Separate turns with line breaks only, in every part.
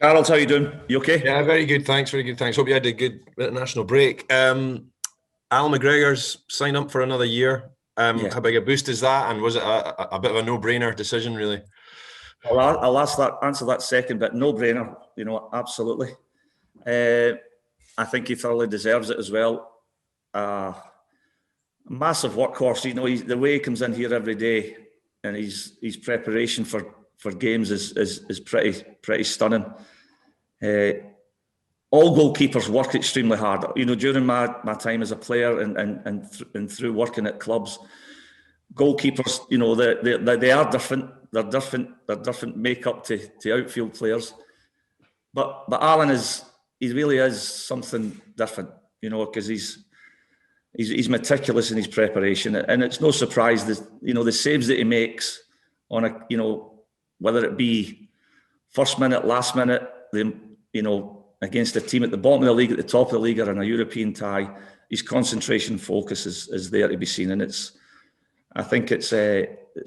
Harold, how you doing? You okay?
Yeah, very good. Thanks. Very good. Thanks. Hope you had a good international break. Allan McGregor's signed up for another year.
Yeah.
How big a boost is that? And was it a bit of a no-brainer decision, really?
I'll answer that second bit. No-brainer, absolutely. I think he thoroughly deserves it as well. Massive workhorse. The way he comes in here every day, and his preparation for games is pretty stunning. All goalkeepers work extremely hard. During my time as a player and through working at clubs, goalkeepers, they are different. They're different makeup to outfield players. But Allan he really is something different, because he's meticulous in his preparation, and it's no surprise that the saves that he makes on whether it be first minute, last minute, against a team at the bottom of the league, at the top of the league, or in a European tie, his concentration focus is there to be seen, and I think it's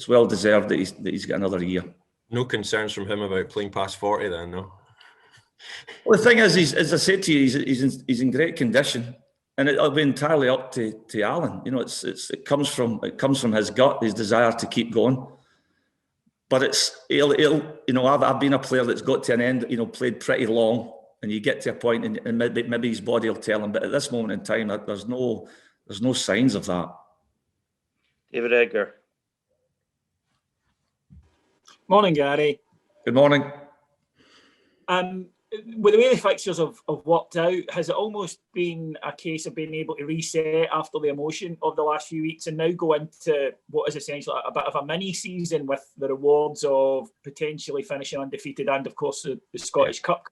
well deserved that he's got another year.
No concerns from him about playing past 40, then, no.
Well, the thing is, as I said to you, he's in great condition, and it'll be entirely up to Allan. It comes from his gut, his desire to keep going. But I've been a player that's got to an end, played pretty long, and you get to a point, and maybe his body will tell him. But at this moment in time, there's no signs of that.
David Edgar.
Morning, Gary.
Good morning.
With the way the fixtures have worked out, has it almost been a case of being able to reset after the emotion of the last few weeks and now go into what is essentially a bit of a mini season with the rewards of potentially finishing undefeated and, of course, the Scottish Cup?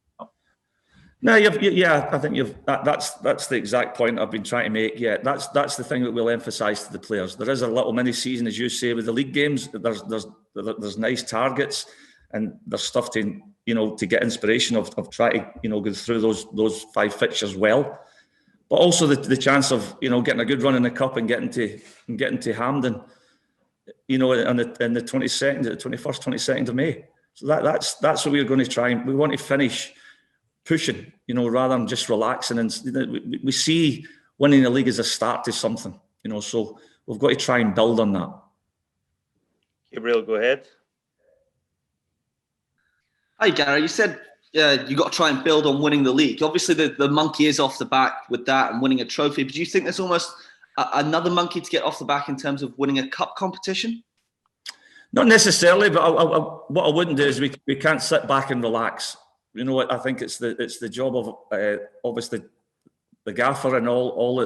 No, I think that's the exact point I've been trying to make. Yeah, that's the thing that we'll emphasise to the players. There is a little mini season, as you say, with the league games. There's nice targets, and there's stuff to get inspiration of trying to go through those 5 fixtures well, but also the chance of getting a good run in the cup and getting to Hampden, in the 21st, 22nd of May. So that's what we're going to try. We want to finish pushing, rather than just relaxing. And we see winning the league as a start to something, so we've got to try and build on that.
Gabriel, go ahead.
Hi, Gary. You said you got to try and build on winning the league. Obviously, the monkey is off the back with that and winning a trophy. But do you think there's almost another monkey to get off the back in terms of winning a cup competition?
Not necessarily, but what I wouldn't do is we can't sit back and relax. I think it's the job of obviously the gaffer and all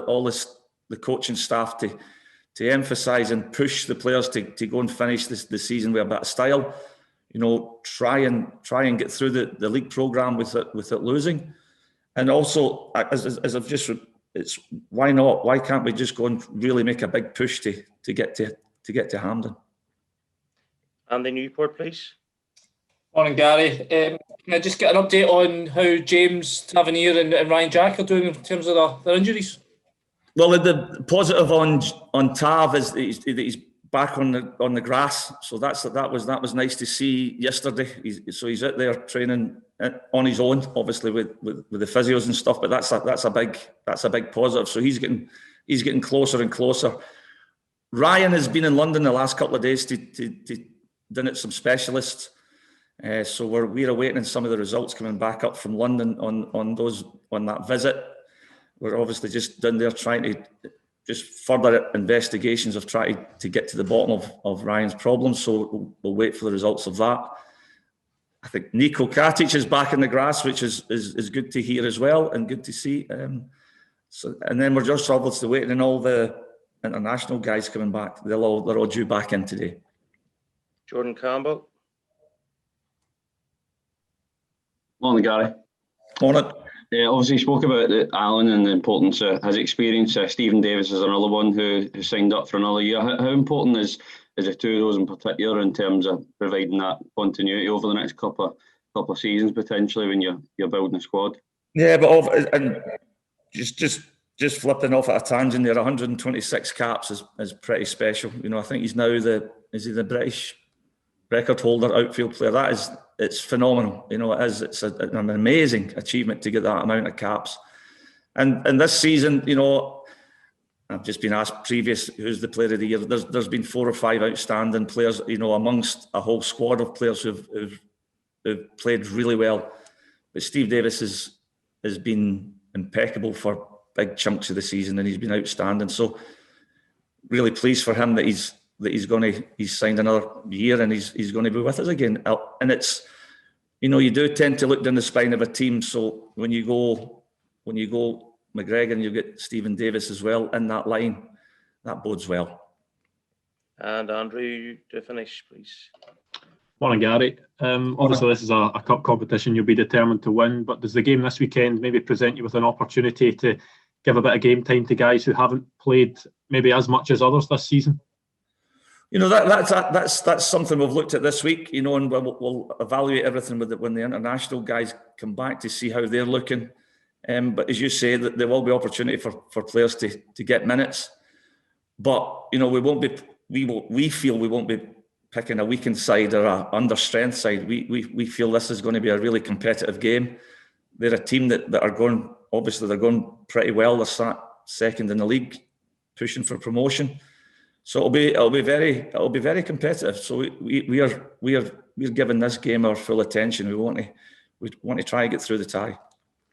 the coaching staff to emphasise and push the players to go and finish the season with a bit of style. Try and get through the league programme without losing, and also as I've just, it's why not? Why can't we just go and really make a big push to get to Hampden?
Andy Newport, please.
Morning, Gary. Can I just get an update on how James Tavernier and Ryan Jack are doing in terms of their injuries?
Well, the positive on Tav is that he's back on the grass, so that was nice to see yesterday. He's out there training on his own, obviously with the physios and stuff. But that's a big positive. So he's getting closer and closer. Ryan has been in London the last couple of days to done at some specialists. So we're awaiting some of the results coming back up from London on that visit. We're obviously just down there trying to just further investigations of trying to get to the bottom of Ryan's problems. So we'll wait for the results of that. I think Nico Katic is back in the grass, which is good to hear as well and good to see. And then we're just obviously waiting on all the international guys coming back. They're all due back in today.
Jordan Campbell.
Morning, Gary.
Morning.
Obviously, you spoke about Allan and the importance of his experience. Stephen Davis is another one who signed up for another year. How important is the two of those in particular in terms of providing that continuity over the next couple of seasons potentially when you're building a squad?
Yeah, but and just flipping off at a tangent there, 126 caps is pretty special. I think he's now the British record holder outfield player. it's phenomenal. You know, it is. It's an amazing achievement to get that amount of caps. And this season, you know, I've just been asked previous who's the player of the year. There's been 4 or 5 outstanding players, you know, amongst a whole squad of players who've played really well. But Steve Davis has been impeccable for big chunks of the season, and he's been outstanding. So really pleased for him that he's signed another year and he's going to be with us again. And it's, you know, you do tend to look down the spine of a team. So when you go McGregor and you get Stephen Davis as well in that line, that bodes well.
And Andrew, to finish, please.
Morning, Gary. Obviously, this is a cup competition you'll be determined to win, but does the game this weekend maybe present you with an opportunity to give a bit of game time to guys who haven't played maybe as much as others this season?
You know, that's something we've looked at this week, you know, and we'll evaluate everything when the international guys come back to see how they're looking. But as you say, that there will be opportunity for players to get minutes. But, you know, we feel we won't be picking a weakened side or a under strength side. We feel this is going to be a really competitive game. They're a team that are going, obviously they're going pretty well. They're sat second in the league, pushing for promotion. So it'll be very competitive. So we're giving this game our full attention. We want to try and get through the tie.